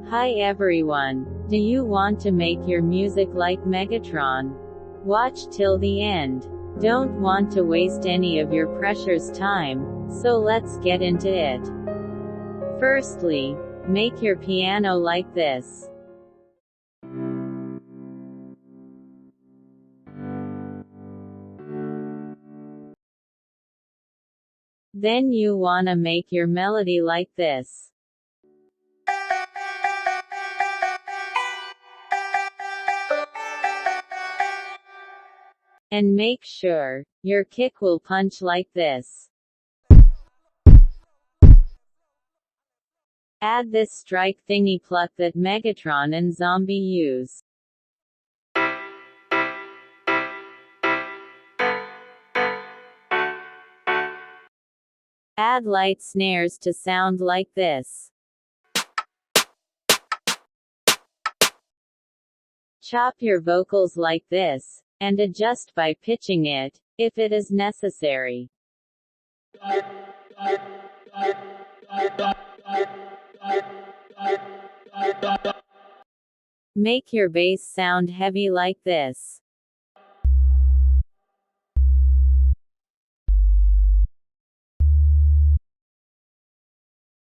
Hi everyone. Do you want to make your music like Megatron? Watch till the end. Don't want to waste any of your precious time, so let's get into it. Firstly, make your piano like this. Then you wanna make your melody like this. And make sure your kick will punch like this. Add this strike thingy pluck that Megatron and Zombie use. Add light snares to sound like this. Chop your vocals like this, and adjust by pitching it, if it is necessary. Make your bass sound heavy like this.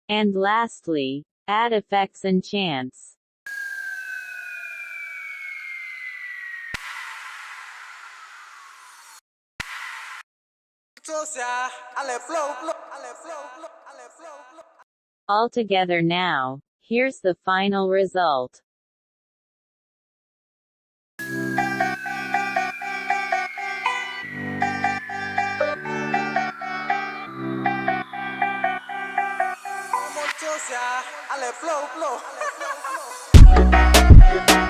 And lastly, add effects and chants. All together now, here's the final result. Ale flow, flow.